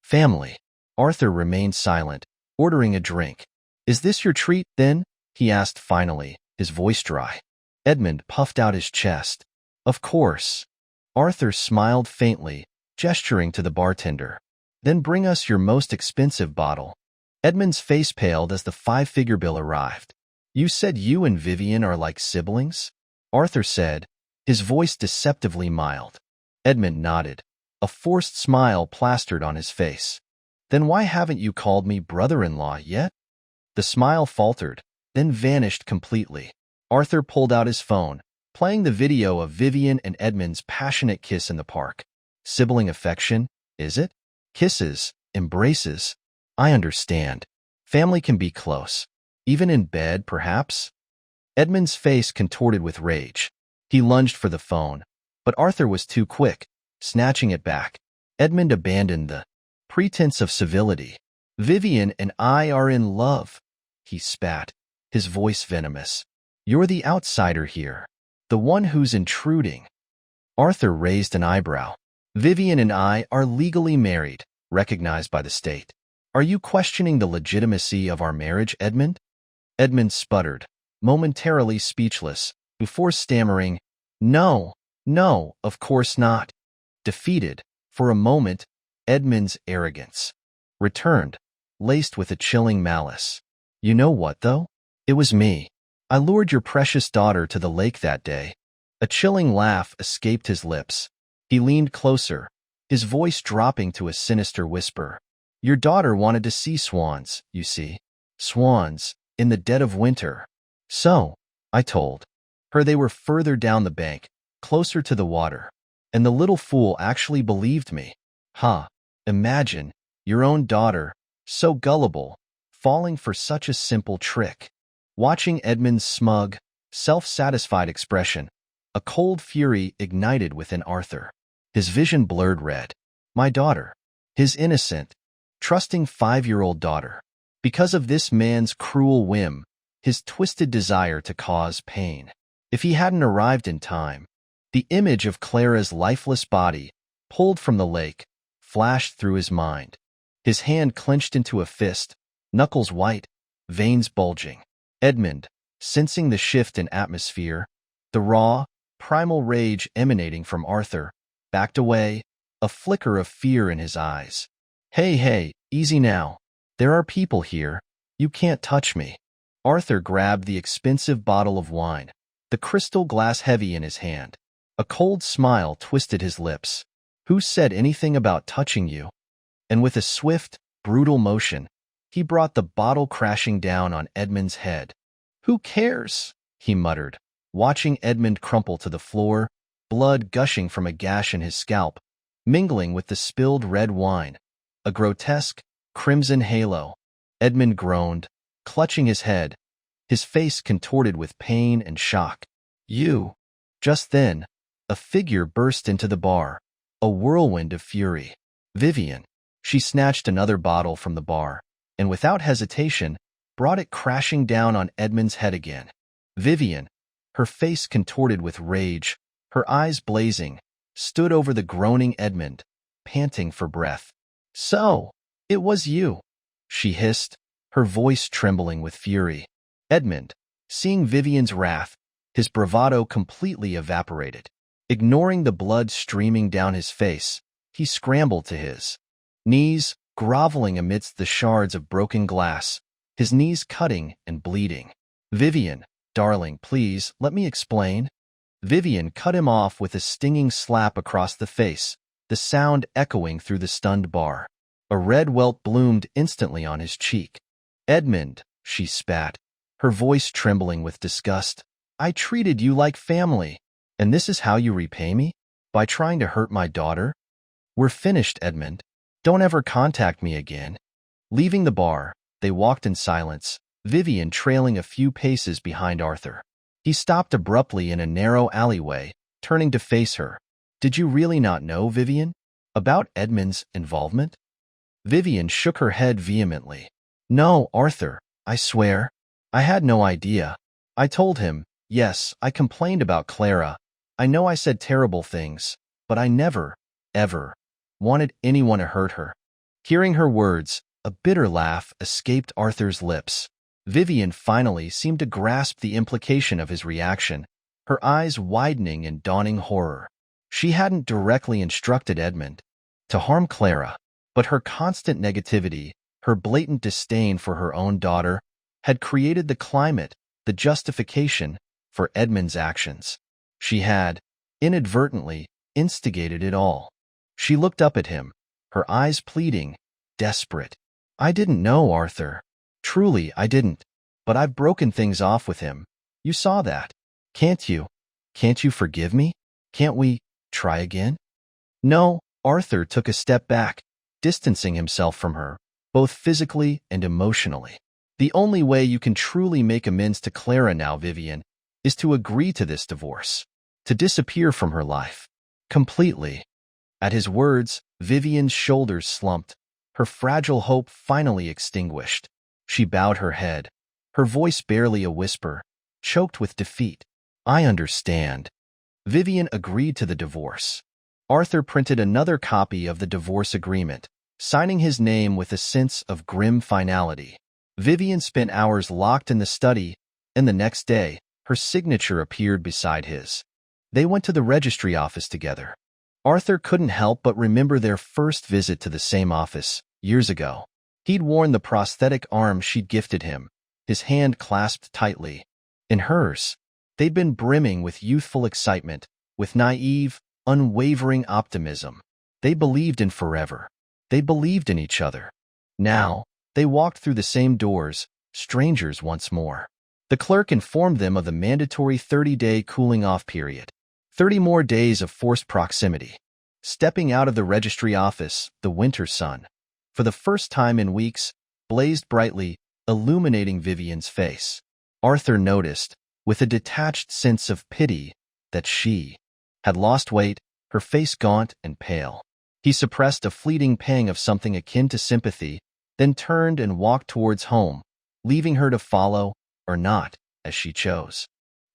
Family. Arthur remained silent, ordering a drink. "Is this your treat, then?" he asked finally, his voice dry. Edmund puffed out his chest. "Of course." Arthur smiled faintly, gesturing to the bartender. "Then bring us your most expensive bottle." Edmund's face paled as the 5-figure bill arrived. "You said you and Vivian are like siblings?" Arthur said, his voice deceptively mild. Edmund nodded, a forced smile plastered on his face. "Then why haven't you called me brother-in-law yet?" The smile faltered, then vanished completely. Arthur pulled out his phone, playing the video of Vivian and Edmund's passionate kiss in the park. Sibling affection, is it? Kisses, embraces. I understand. Family can be close. Even in bed, perhaps? Edmund's face contorted with rage. He lunged for the phone, but Arthur was too quick, snatching it back. Edmund abandoned the pretense of civility. Vivian and I are in love, he spat, his voice venomous. You're the outsider here, the one who's intruding. Arthur raised an eyebrow. Vivian and I are legally married, recognized by the state. Are you questioning the legitimacy of our marriage, Edmund? Edmund sputtered, momentarily speechless, before stammering, No, of course not. Defeated, for a moment, Edmund's arrogance returned, laced with a chilling malice. You know what, though? It was me. I lured your precious daughter to the lake that day. A chilling laugh escaped his lips. He leaned closer, his voice dropping to a sinister whisper. Your daughter wanted to see swans, you see. Swans, in the dead of winter. So, I told her they were further down the bank, closer to the water. And the little fool actually believed me. Imagine, your own daughter, so gullible, falling for such a simple trick. Watching Edmund's smug, self-satisfied expression, a cold fury ignited within Arthur. His vision blurred red. My daughter. His innocent, trusting 5-year-old daughter. Because of this man's cruel whim, his twisted desire to cause pain. If he hadn't arrived in time, the image of Clara's lifeless body, pulled from the lake, flashed through his mind. His hand clenched into a fist, knuckles white, veins bulging. Edmund, sensing the shift in atmosphere, the raw, primal rage emanating from Arthur, backed away, a flicker of fear in his eyes. Hey, easy now. There are people here. You can't touch me. Arthur grabbed the expensive bottle of wine, the crystal glass heavy in his hand. A cold smile twisted his lips. Who said anything about touching you? And with a swift, brutal motion, he brought the bottle crashing down on Edmund's head. Who cares? He muttered, watching Edmund crumple to the floor, blood gushing from a gash in his scalp, mingling with the spilled red wine. A grotesque, crimson halo. Edmund groaned, clutching his head, his face contorted with pain and shock. You. Just then, a figure burst into the bar, a whirlwind of fury. Vivian. She snatched another bottle from the bar, and without hesitation, brought it crashing down on Edmund's head again. Vivian, her face contorted with rage, her eyes blazing, stood over the groaning Edmund, panting for breath. So, it was you, she hissed, her voice trembling with fury. Edmund, seeing Vivian's wrath, his bravado completely evaporated. Ignoring the blood streaming down his face, he scrambled to his knees, groveling amidst the shards of broken glass, his knees cutting and bleeding. Vivian, darling, please, let me explain. Vivian cut him off with a stinging slap across the face, the sound echoing through the stunned bar. A red welt bloomed instantly on his cheek. Edmund, she spat, her voice trembling with disgust. I treated you like family, and this is how you repay me? By trying to hurt my daughter? We're finished, Edmund. Don't ever contact me again. Leaving the bar, they walked in silence, Vivian trailing a few paces behind Arthur. He stopped abruptly in a narrow alleyway, turning to face her. Did you really not know, Vivian, about Edmund's involvement? Vivian shook her head vehemently. No, Arthur, I swear. I had no idea. I told him, yes, I complained about Clara. I know I said terrible things, but I never, ever, wanted anyone to hurt her. Hearing her words, a bitter laugh escaped Arthur's lips. Vivian finally seemed to grasp the implication of his reaction, her eyes widening in dawning horror. She hadn't directly instructed Edmund to harm Clara, but her constant negativity, her blatant disdain for her own daughter, had created the climate, the justification for Edmund's actions. She had, inadvertently, instigated it all. She looked up at him, her eyes pleading, desperate. I didn't know, Arthur. Truly, I didn't. But I've broken things off with him. You saw that. Can't you? Can't you forgive me? Can't we try again? No, Arthur took a step back, distancing himself from her, both physically and emotionally. The only way you can truly make amends to Clara now, Vivian, is to agree to this divorce, to disappear from her life. Completely. At his words, Vivian's shoulders slumped, her fragile hope finally extinguished. She bowed her head, her voice barely a whisper, choked with defeat. I understand. Vivian agreed to the divorce. Arthur printed another copy of the divorce agreement, signing his name with a sense of grim finality. Vivian spent hours locked in the study, and the next day, her signature appeared beside his. They went to the registry office together. Arthur couldn't help but remember their first visit to the same office, years ago. He'd worn the prosthetic arm she'd gifted him, his hand clasped tightly. In hers, they'd been brimming with youthful excitement, with naive, unwavering optimism. They believed in forever. They believed in each other. Now, they walked through the same doors, strangers once more. The clerk informed them of the mandatory 30-day cooling-off period. 30 more days of forced proximity. Stepping out of the registry office, the winter sun, for the first time in weeks, blazed brightly, illuminating Vivian's face. Arthur noticed, with a detached sense of pity, that she had lost weight, her face gaunt and pale. He suppressed a fleeting pang of something akin to sympathy, then turned and walked towards home, leaving her to follow, or not, as she chose.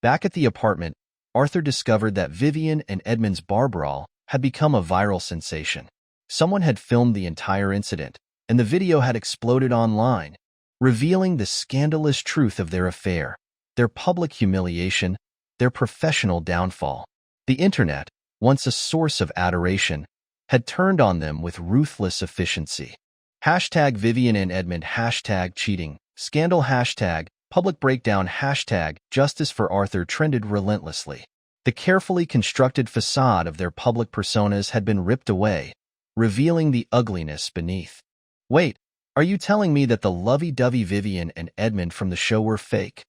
Back at the apartment, Arthur discovered that Vivian and Edmund's bar brawl had become a viral sensation. Someone had filmed the entire incident, and the video had exploded online, revealing the scandalous truth of their affair, their public humiliation, their professional downfall. The internet, once a source of adoration, had turned on them with ruthless efficiency. Hashtag Vivian and Edmund, hashtag cheating, scandal, hashtag public breakdown, hashtag justice for Arthur trended relentlessly. The carefully constructed facade of their public personas had been ripped away, revealing the ugliness beneath. Wait, are you telling me that the lovey-dovey Vivian and Edmund from the show were fake?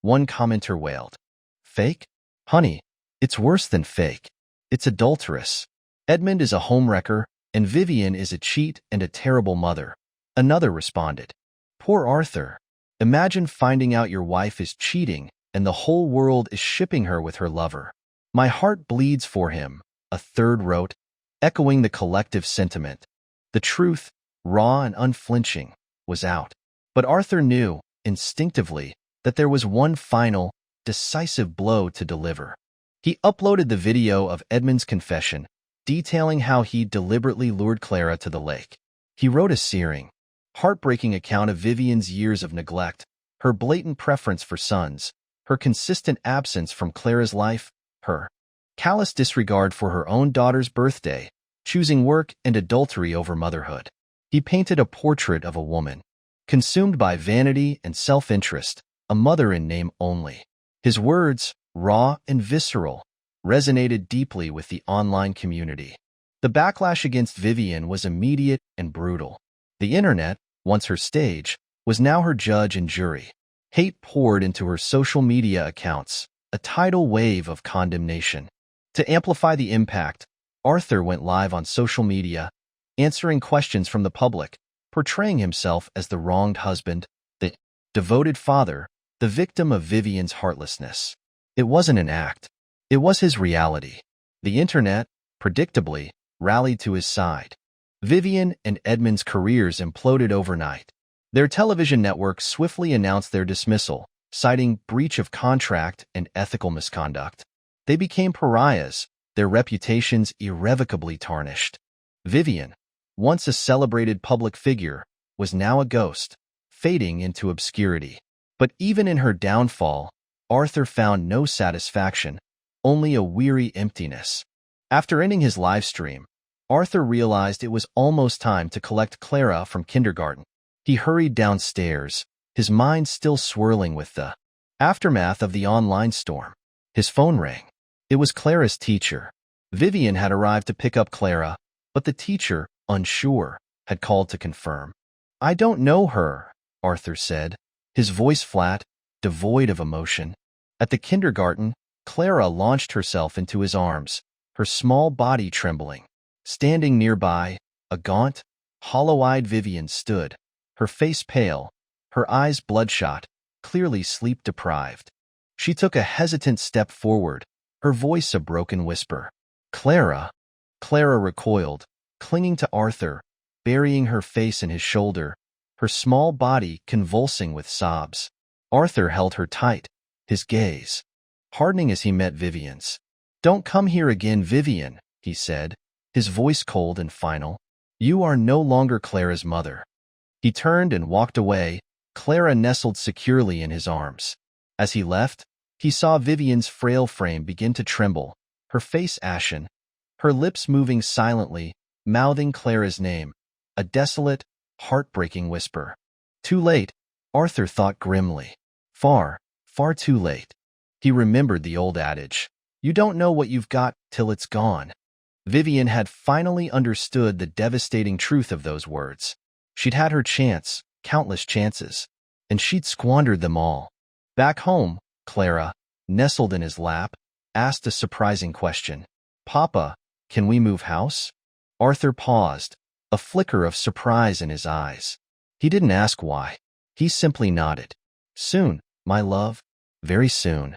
One commenter wailed. Fake? Honey, it's worse than fake. It's adulterous. Edmund is a homewrecker, and Vivian is a cheat and a terrible mother. Another responded. Poor Arthur. Imagine finding out your wife is cheating and the whole world is shipping her with her lover. My heart bleeds for him, a third wrote, echoing the collective sentiment. The truth, raw and unflinching, was out. But Arthur knew, instinctively, that there was one final, decisive blow to deliver. He uploaded the video of Edmund's confession, detailing how he deliberately lured Clara to the lake. He wrote a searing, heartbreaking account of Vivian's years of neglect, her blatant preference for sons, her consistent absence from Clara's life, her callous disregard for her own daughter's birthday, choosing work and adultery over motherhood. He painted a portrait of a woman, consumed by vanity and self-interest, a mother in name only. His words, raw and visceral, resonated deeply with the online community. The backlash against Vivian was immediate and brutal. The internet, once her stage, was now her judge and jury. Hate poured into her social media accounts, a tidal wave of condemnation. To amplify the impact, Arthur went live on social media, answering questions from the public, portraying himself as the wronged husband, the devoted father, the victim of Vivian's heartlessness. It wasn't an act. It was his reality. The internet, predictably, rallied to his side. Vivian and Edmund's careers imploded overnight. Their television network swiftly announced their dismissal, citing breach of contract and ethical misconduct. They became pariahs, their reputations irrevocably tarnished. Vivian, once a celebrated public figure, was now a ghost, fading into obscurity. But even in her downfall, Arthur found no satisfaction, only a weary emptiness. After ending his live stream, Arthur realized it was almost time to collect Clara from kindergarten. He hurried downstairs, his mind still swirling with the aftermath of the online storm. His phone rang. It was Clara's teacher. Vivian had arrived to pick up Clara, but the teacher, unsure, had called to confirm. I don't know her, Arthur said, his voice flat, devoid of emotion. At the kindergarten, Clara launched herself into his arms, her small body trembling. Standing nearby, a gaunt, hollow-eyed Vivian stood, her face pale, her eyes bloodshot, clearly sleep-deprived. She took a hesitant step forward, her voice a broken whisper. "Clara." Clara recoiled, clinging to Arthur, burying her face in his shoulder, her small body convulsing with sobs. Arthur held her tight, his gaze hardening as he met Vivian's. "Don't come here again, Vivian," he said, his voice cold and final. "You are no longer Clara's mother." He turned and walked away, Clara nestled securely in his arms. As he left, he saw Vivian's frail frame begin to tremble, her face ashen, her lips moving silently, mouthing Clara's name, a desolate, heartbreaking whisper. Too late, Arthur thought grimly. Far, far too late. He remembered the old adage, "You don't know what you've got till it's gone." Vivian had finally understood the devastating truth of those words. She'd had her chance, countless chances, and she'd squandered them all. Back home, Clara, nestled in his lap, asked a surprising question. "Papa, can we move house?" Arthur paused, a flicker of surprise in his eyes. He didn't ask why. He simply nodded. "Soon, my love, very soon."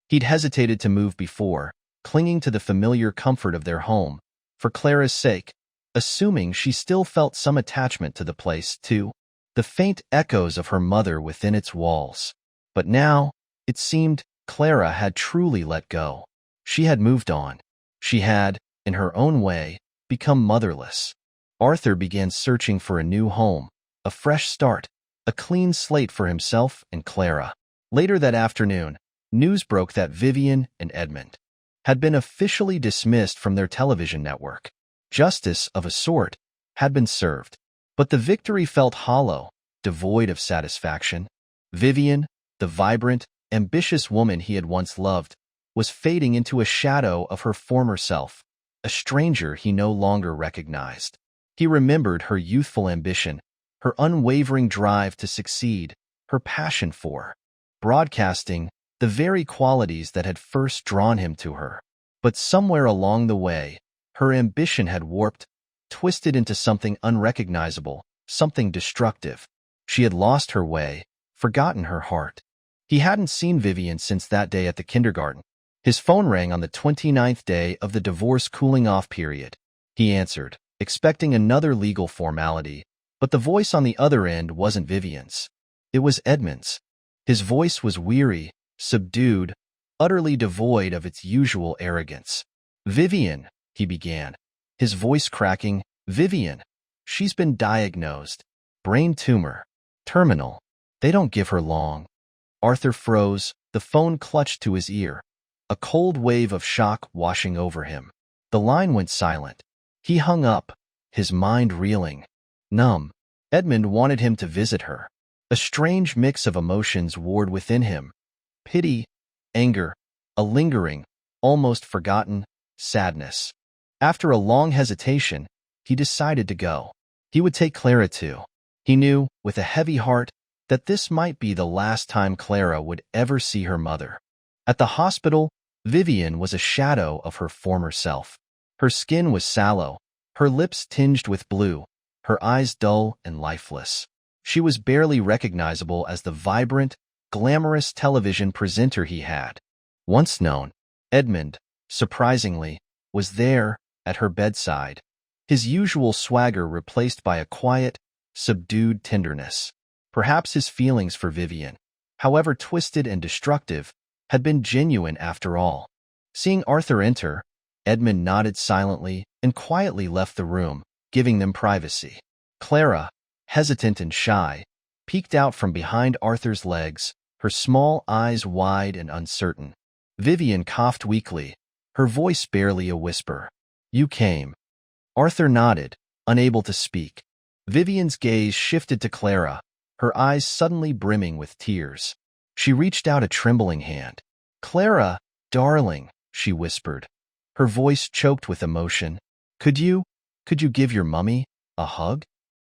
He'd hesitated to move before, clinging to the familiar comfort of their home, for Clara's sake, assuming she still felt some attachment to the place, too, the faint echoes of her mother within its walls. But now, it seemed, Clara had truly let go. She had moved on. She had, in her own way, become motherless. Arthur began searching for a new home, a fresh start, a clean slate for himself and Clara. Later that afternoon, news broke that Vivian and Edmund had been officially dismissed from their television network. Justice, of a sort, had been served. But the victory felt hollow, devoid of satisfaction. Vivian, the vibrant, ambitious woman he had once loved, was fading into a shadow of her former self, a stranger he no longer recognized. He remembered her youthful ambition, her unwavering drive to succeed, her passion for broadcasting, the very qualities that had first drawn him to her. But somewhere along the way, her ambition had warped, twisted into something unrecognizable, something destructive. She had lost her way, forgotten her heart. He hadn't seen Vivian since that day at the kindergarten. His phone rang on the 29th day of the divorce cooling-off period. He answered, expecting another legal formality, but the voice on the other end wasn't Vivian's. It was Edmund's. His voice was weary, subdued, utterly devoid of its usual arrogance. "Vivian," he began, his voice cracking, "Vivian, she's been diagnosed. Brain tumor. Terminal. They don't give her long." Arthur froze, the phone clutched to his ear, a cold wave of shock washing over him. The line went silent. He hung up, his mind reeling. Numb. Edmund wanted him to visit her. A strange mix of emotions warred within him. Pity, anger, a lingering, almost forgotten, sadness. After a long hesitation, he decided to go. He would take Clara too. He knew, with a heavy heart, that this might be the last time Clara would ever see her mother. At the hospital, Vivian was a shadow of her former self. Her skin was sallow, her lips tinged with blue, her eyes dull and lifeless. She was barely recognizable as the vibrant, glamorous television presenter he had once known. Edmund, surprisingly, was there, at her bedside, his usual swagger replaced by a quiet, subdued tenderness. Perhaps his feelings for Vivian, however twisted and destructive, had been genuine after all. Seeing Arthur enter, Edmund nodded silently and quietly left the room, giving them privacy. Clara, hesitant and shy, peeked out from behind Arthur's legs, her small eyes wide and uncertain. Vivian coughed weakly, her voice barely a whisper. "You came." Arthur nodded, unable to speak. Vivian's gaze shifted to Clara, her eyes suddenly brimming with tears. She reached out a trembling hand. "Clara, darling," she whispered, her voice choked with emotion. Could you give your mummy a hug?"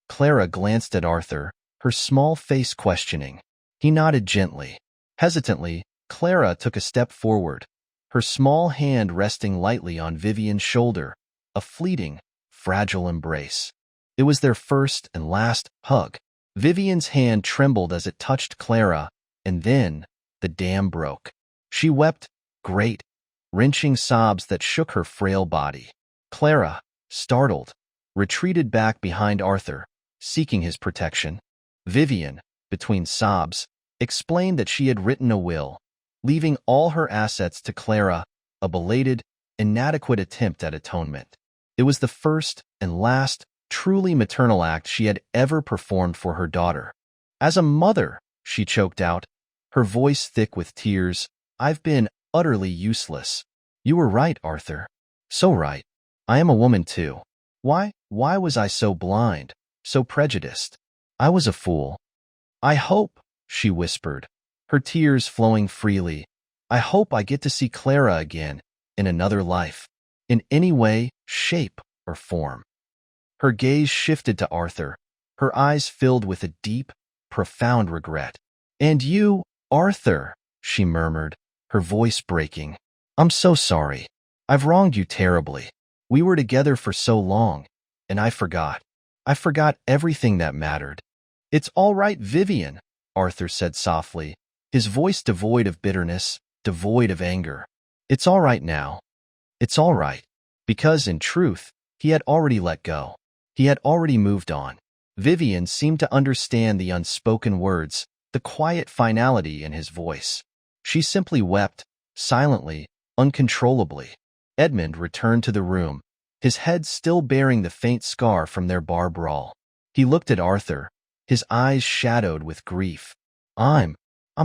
Clara glanced at Arthur, her small face questioning. He nodded gently. Hesitantly, Clara took a step forward, her small hand resting lightly on Vivian's shoulder, a fleeting, fragile embrace. It was their first and last hug. Vivian's hand trembled as it touched Clara, and then the dam broke. She wept great, wrenching sobs that shook her frail body. Clara, startled, retreated back behind Arthur, seeking his protection. Vivian, between sobs, explained that she had written a will, leaving all her assets to Clara, a belated, inadequate attempt at atonement. It was the first and last truly maternal act she had ever performed for her daughter. As a mother, she choked out, her voice thick with tears, I've been utterly useless. You were right, Arthur. So right. I am a woman too. Why was I so blind, so prejudiced? I was a fool. I hope, she whispered, her tears flowing freely, I hope I get to see Clara again, in another life, in any way, shape, or form. Her gaze shifted to Arthur, her eyes filled with a deep, profound regret. And you, Arthur, she murmured, her voice breaking. I'm so sorry. I've wronged you terribly. We were together for so long, and I forgot. I forgot everything that mattered. It's all right, Vivian, Arthur said softly, his voice devoid of bitterness, devoid of anger. It's all right now. It's all right. Because, in truth, he had already let go. He had already moved on. Vivian seemed to understand the unspoken words, the quiet finality in his voice. She simply wept, silently, uncontrollably. Edmund returned to the room, his head still bearing the faint scar from their bar brawl. He looked at Arthur, his eyes shadowed with grief. I'm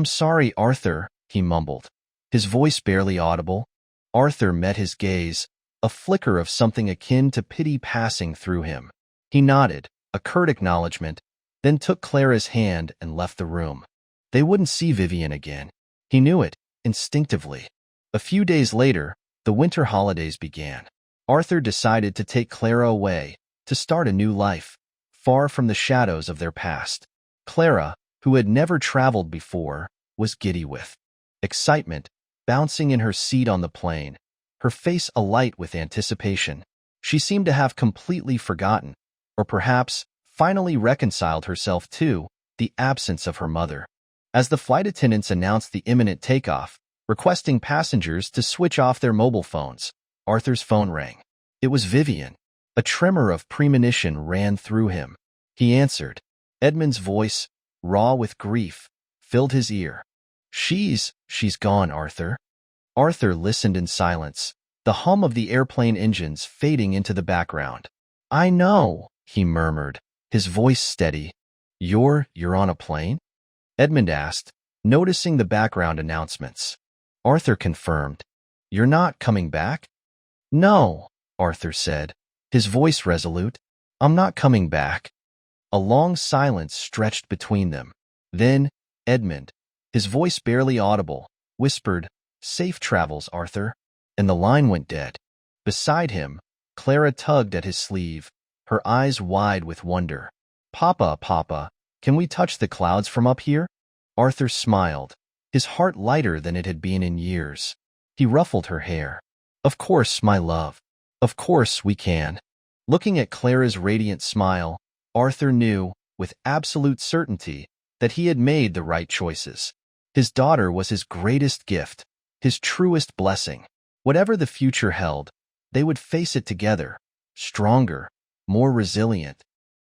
sorry, Arthur, he mumbled, his voice barely audible. Arthur met his gaze, a flicker of something akin to pity passing through him. He nodded, a curt acknowledgement, then took Clara's hand and left the room. They wouldn't see Vivian again. He knew it, instinctively. A few days later, the winter holidays began. Arthur decided to take Clara away, to start a new life, far from the shadows of their past. Clara, who had never traveled before, was giddy with excitement, bouncing in her seat on the plane, her face alight with anticipation. She seemed to have completely forgotten, or perhaps finally reconciled herself to, the absence of her mother. As the flight attendants announced the imminent takeoff, requesting passengers to switch off their mobile phones, Arthur's phone rang. It was Vivian. A tremor of premonition ran through him. He answered. Edmund's voice, raw with grief, filled his ear. She's gone, Arthur. Arthur listened in silence, the hum of the airplane engines fading into the background. I know, he murmured, his voice steady. You're on a plane? Edmund asked, noticing the background announcements. Arthur confirmed. You're not coming back? No, Arthur said, his voice resolute. I'm not coming back. A long silence stretched between them. Then, Edmund, his voice barely audible, whispered, Safe travels, Arthur. And the line went dead. Beside him, Clara tugged at his sleeve, her eyes wide with wonder. Papa, can we touch the clouds from up here? Arthur smiled, his heart lighter than it had been in years. He ruffled her hair. Of course, my love. Of course we can. Looking at Clara's radiant smile, Arthur knew, with absolute certainty, that he had made the right choices. His daughter was his greatest gift, his truest blessing. Whatever the future held, they would face it together, stronger, more resilient,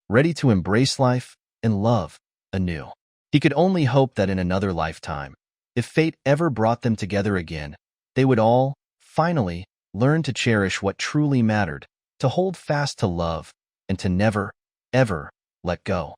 ready to embrace life and love anew. He could only hope that in another lifetime, if fate ever brought them together again, they would all, finally, learn to cherish what truly mattered, to hold fast to love, and to never, ever let go.